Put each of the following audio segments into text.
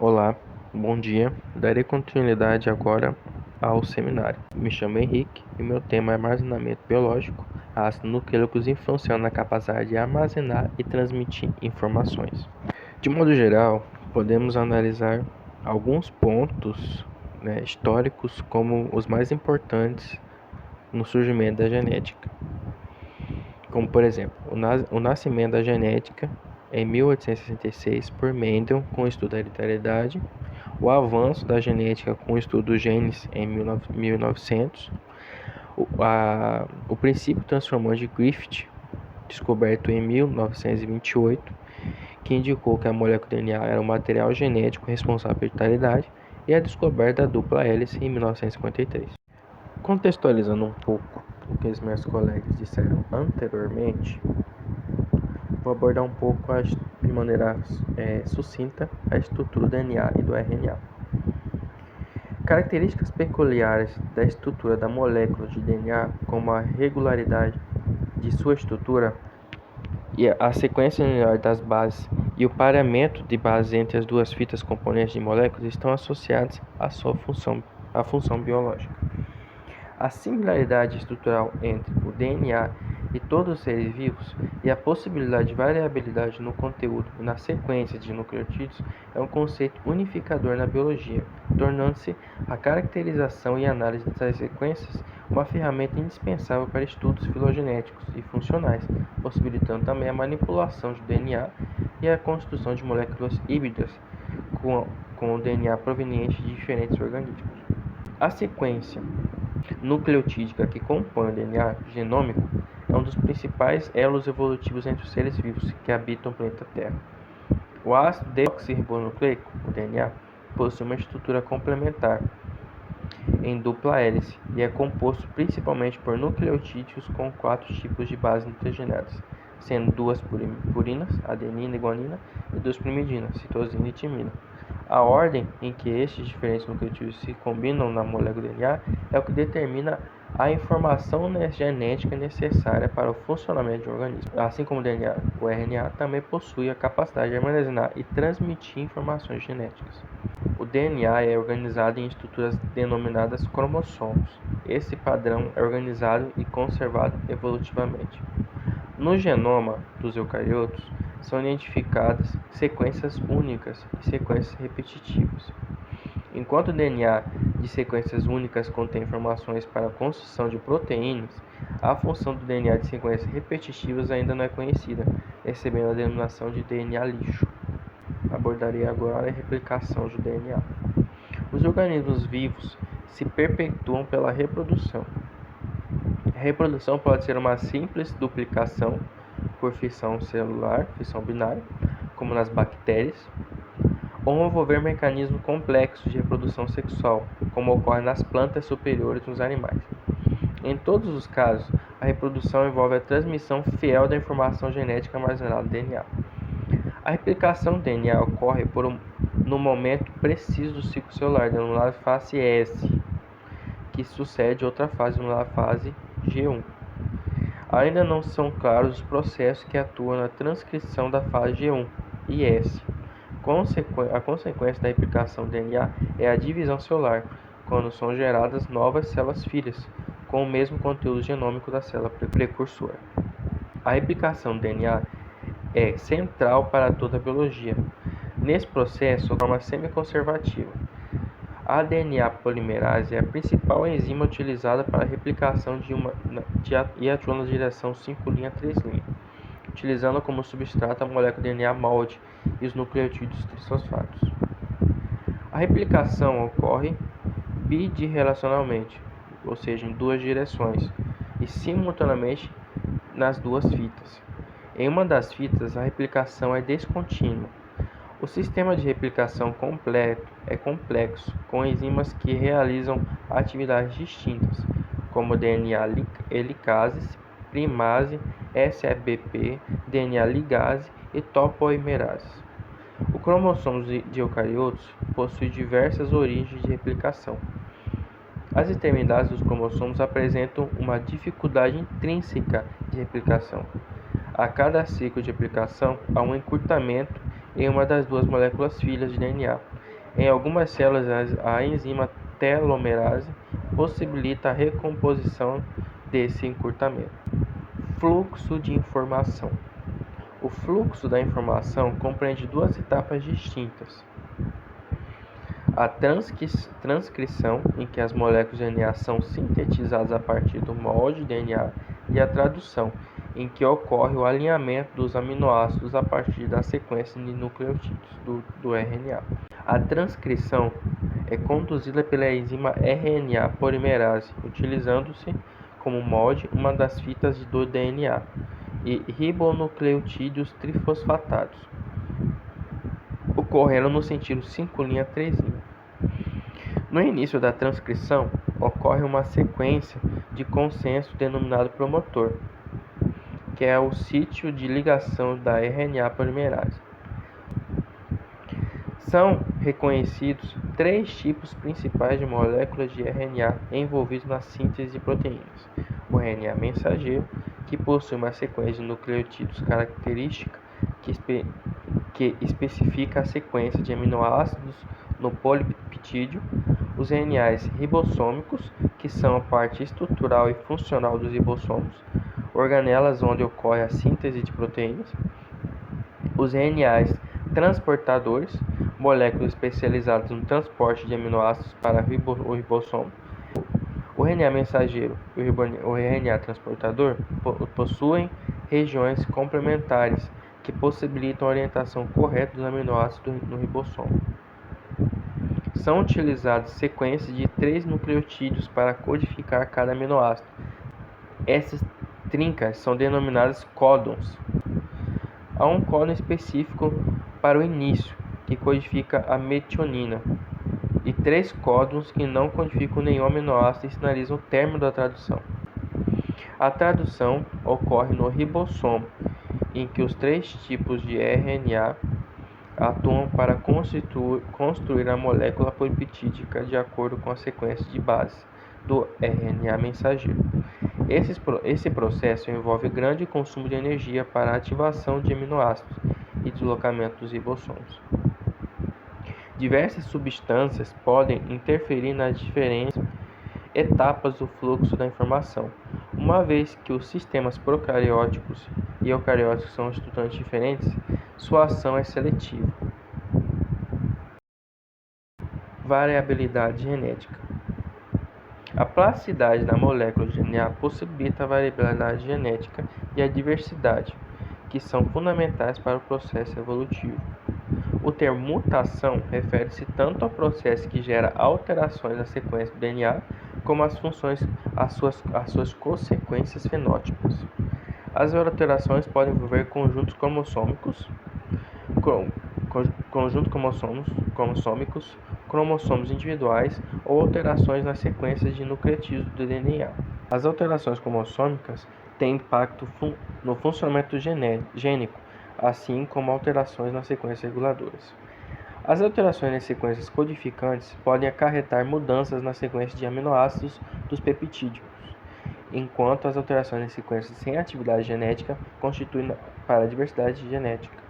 Olá, bom dia. Darei continuidade agora ao seminário. Me chamo Henrique e meu tema é armazenamento biológico. Ácidos nucleicos influenciam na capacidade de armazenar e transmitir informações. De modo geral, podemos analisar alguns pontos, históricos como os mais importantes no surgimento da genética. Como, por exemplo, o nascimento da genética em 1866 por Mendel com o estudo da hereditariedade, o avanço da genética com o estudo dos genes em 1900, o princípio transformante de Griffith, descoberto em 1928, que indicou que a molécula DNA era o material genético responsável pela hereditariedade, e a descoberta da dupla hélice em 1953. Contextualizando um pouco o que os meus colegas disseram anteriormente, vou abordar um pouco de maneira sucinta a estrutura do DNA e do RNA. Características peculiares da estrutura da molécula de DNA, como a regularidade de sua estrutura e a sequência linear das bases e o pareamento de bases entre as duas fitas componentes de moléculas, estão associados à sua função biológica. A similaridade estrutural entre o DNA e todos os seres vivos e a possibilidade de variabilidade no conteúdo e na sequência de nucleotídeos é um conceito unificador na biologia, tornando-se a caracterização e análise dessas sequências uma ferramenta indispensável para estudos filogenéticos e funcionais, possibilitando também a manipulação de DNA e a construção de moléculas híbridas com o DNA proveniente de diferentes organismos. A sequência nucleotídica que compõe o DNA genômico é um dos principais elos evolutivos entre os seres vivos que habitam o planeta Terra. O ácido desoxirribonucleico, o DNA, possui uma estrutura complementar em dupla hélice e é composto principalmente por nucleotídeos com 4 tipos de bases nitrogenadas, sendo 2 purinas, adenina e guanina, e 2 primidinas, citosina e timina. A ordem em que estes diferentes nucleotídeos se combinam na molécula DNA é o que determina a informação genética necessária para o funcionamento de um organismo. Assim como o DNA, o RNA também possui a capacidade de armazenar e transmitir informações genéticas. O DNA é organizado em estruturas denominadas cromossomos. Esse padrão é organizado e conservado evolutivamente. No genoma dos eucariotos, são identificadas sequências únicas e sequências repetitivas. Enquanto o DNA de sequências únicas contém informações para a construção de proteínas, a função do DNA de sequências repetitivas ainda não é conhecida, recebendo a denominação de DNA lixo. Abordarei agora a replicação do DNA. Os organismos vivos se perpetuam pela reprodução. A reprodução pode ser uma simples duplicação por fissão celular, fissão binária, como nas bactérias, ou envolver mecanismos complexos de reprodução sexual, como ocorre nas plantas superiores e nos animais. Em todos os casos, a reprodução envolve a transmissão fiel da informação genética armazenada no DNA. A replicação do DNA ocorre no momento preciso do ciclo celular, denominado fase S, que sucede outra fase, denominada fase G1. Ainda não são claros os processos que atuam na transcrição da fase G1 e S. A consequência da replicação do DNA é a divisão celular, quando são geradas novas células filhas, com o mesmo conteúdo genômico da célula precursora. A replicação do DNA é central para toda a biologia. Nesse processo, de forma semi-conservativa, a DNA polimerase é a principal enzima utilizada para a replicação e atua na direção 5', 3', utilizando como substrato a molécula DNA molde e os nucleotídeos trisfosfatos. A replicação ocorre bidirecionalmente, ou seja, em duas direções, e simultaneamente nas duas fitas. Em uma das fitas, a replicação é descontínua. O sistema de replicação completo é complexo, com enzimas que realizam atividades distintas, como DNA helicase, primase, SEBP, DNA ligase e topoimerase. O cromossomo de eucariotos possui diversas origens de replicação. As extremidades dos cromossomos apresentam uma dificuldade intrínseca de replicação. A cada ciclo de replicação, há um encurtamento em uma das duas moléculas filhas de DNA, Em algumas células, a enzima telomerase possibilita a recomposição desse encurtamento. Fluxo de informação. O fluxo da informação compreende duas etapas distintas. A transcrição, em que as moléculas de DNA são sintetizadas a partir do molde de DNA, e a tradução, em que ocorre o alinhamento dos aminoácidos a partir da sequência de nucleotídeos do RNA. A transcrição é conduzida pela enzima RNA polimerase, utilizando-se como molde uma das fitas do DNA e ribonucleotídeos trifosfatados, ocorrendo no sentido 5' 3'. No início da transcrição, ocorre uma sequência de consenso denominado promotor, que é o sítio de ligação da RNA polimerase. São reconhecidos três tipos principais de moléculas de RNA envolvidos na síntese de proteínas. O RNA mensageiro, que possui uma sequência de nucleotídeos característica que especifica a sequência de aminoácidos no polipeptídeo. Os RNAs ribossômicos, que são a parte estrutural e funcional dos ribossomos, organelas onde ocorre a síntese de proteínas. Os RNAs transportadores, moléculas especializadas no transporte de aminoácidos para o ribossomo. O RNA mensageiro e o RNA transportador possuem regiões complementares que possibilitam a orientação correta dos aminoácidos no ribossomo. São utilizadas sequências de 3 nucleotídeos para codificar cada aminoácido. Essas trincas são denominadas códons. Há um códon específico para o início, que codifica a metionina, e 3 códons que não codificam nenhum aminoácido e sinalizam o término da tradução. A tradução ocorre no ribossomo, em que os 3 tipos de RNA atuam para construir a molécula polipeptídica de acordo com a sequência de base do RNA mensageiro. Esse processo envolve grande consumo de energia para a ativação de aminoácidos e deslocamento dos ribossomos. Diversas substâncias podem interferir nas diferentes etapas do fluxo da informação, uma vez que os sistemas procarióticos e eucarióticos são estruturas diferentes, sua ação é seletiva. Variabilidade genética. A plasticidade da molécula de DNA possibilita a variabilidade genética e a diversidade, que são fundamentais para o processo evolutivo. O termo mutação refere-se tanto ao processo que gera alterações na sequência do DNA, como às suas consequências fenótipicas. As alterações podem envolver conjuntos cromossômicos, cromossomos individuais ou alterações nas sequências de nucleotídeos do DNA. As alterações cromossômicas têm impacto no funcionamento gênico, assim como alterações nas sequências reguladoras. As alterações nas sequências codificantes podem acarretar mudanças na sequência de aminoácidos dos peptídeos, enquanto as alterações nas sequências sem atividade genética constituem para a diversidade genética.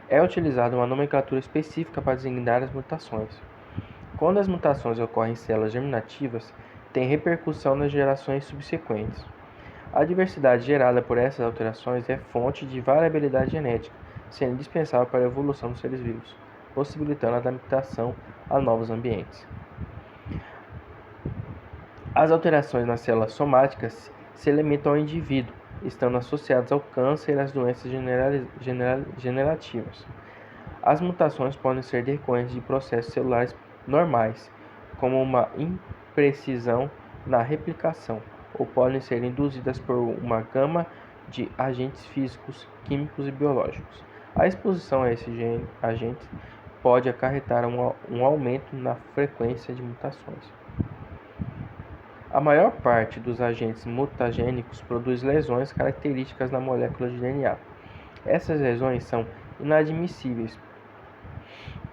É utilizada uma nomenclatura específica para designar as mutações. Quando as mutações ocorrem em células germinativas, tem repercussão nas gerações subsequentes. A diversidade gerada por essas alterações é fonte de variabilidade genética, sendo indispensável para a evolução dos seres vivos, possibilitando a adaptação a novos ambientes. As alterações nas células somáticas se limitam ao indivíduo, estando associadas ao câncer e às doenças degenerativas. As mutações podem ser decorrentes de processos celulares normais, como uma imprecisão na replicação, ou podem ser induzidas por uma gama de agentes físicos, químicos e biológicos. A exposição a esses agentes pode acarretar um aumento na frequência de mutações. A maior parte dos agentes mutagênicos produz lesões características na molécula de DNA. Essas lesões são inadmissíveis,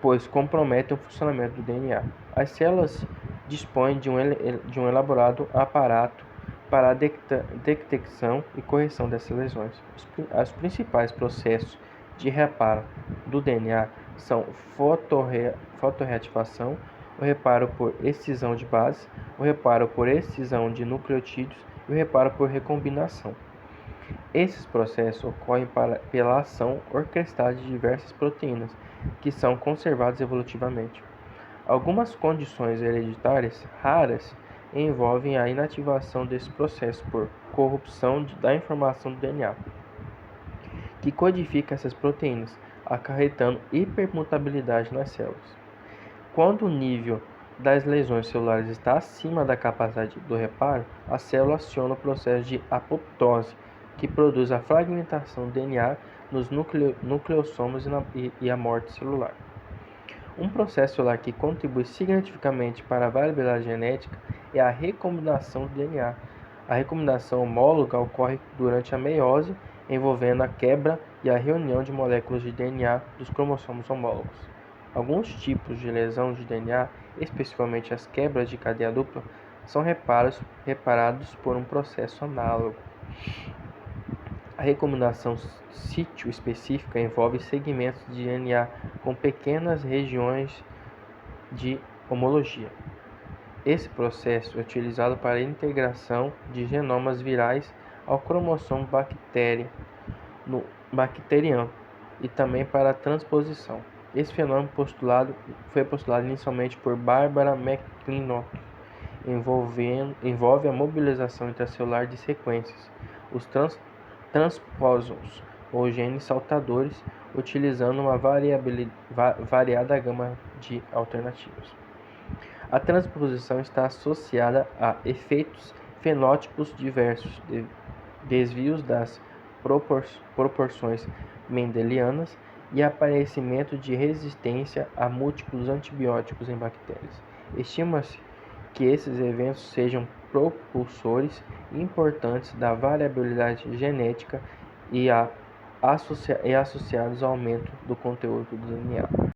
pois comprometem o funcionamento do DNA. As células dispõem de um elaborado aparato para a detecção e correção dessas lesões. Os principais processos de reparo do DNA são fotorreativação, o reparo por excisão de bases, o reparo por excisão de nucleotídeos e o reparo por recombinação. Esses processos ocorrem pela ação orquestrada de diversas proteínas, que são conservadas evolutivamente. Algumas condições hereditárias raras envolvem a inativação desse processo por corrupção da informação do DNA, que codifica essas proteínas, acarretando hipermutabilidade nas células. Quando o nível das lesões celulares está acima da capacidade do reparo, a célula aciona o processo de apoptose, que produz a fragmentação do DNA nos nucleossomos e a morte celular. Um processo celular que contribui significativamente para a variabilidade genética é a recombinação do DNA. A recombinação homóloga ocorre durante a meiose, envolvendo a quebra e a reunião de moléculas de DNA dos cromossomos homólogos. Alguns tipos de lesão de DNA, especificamente as quebras de cadeia dupla, são reparados por um processo análogo. A recombinação sítio-específica envolve segmentos de DNA com pequenas regiões de homologia. Esse processo é utilizado para a integração de genomas virais ao cromossomo bacteriano e também para a transposição. Esse fenômeno foi postulado inicialmente por Barbara McClintock. Envolve a mobilização intracelular de sequências, os transposons ou genes saltadores, utilizando uma variada gama de alternativas. A transposição está associada a efeitos fenótipos diversos, desvios das proporções mendelianas e aparecimento de resistência a múltiplos antibióticos em bactérias. Estima-se que esses eventos sejam propulsores importantes da variabilidade genética e associados ao aumento do conteúdo do DNA.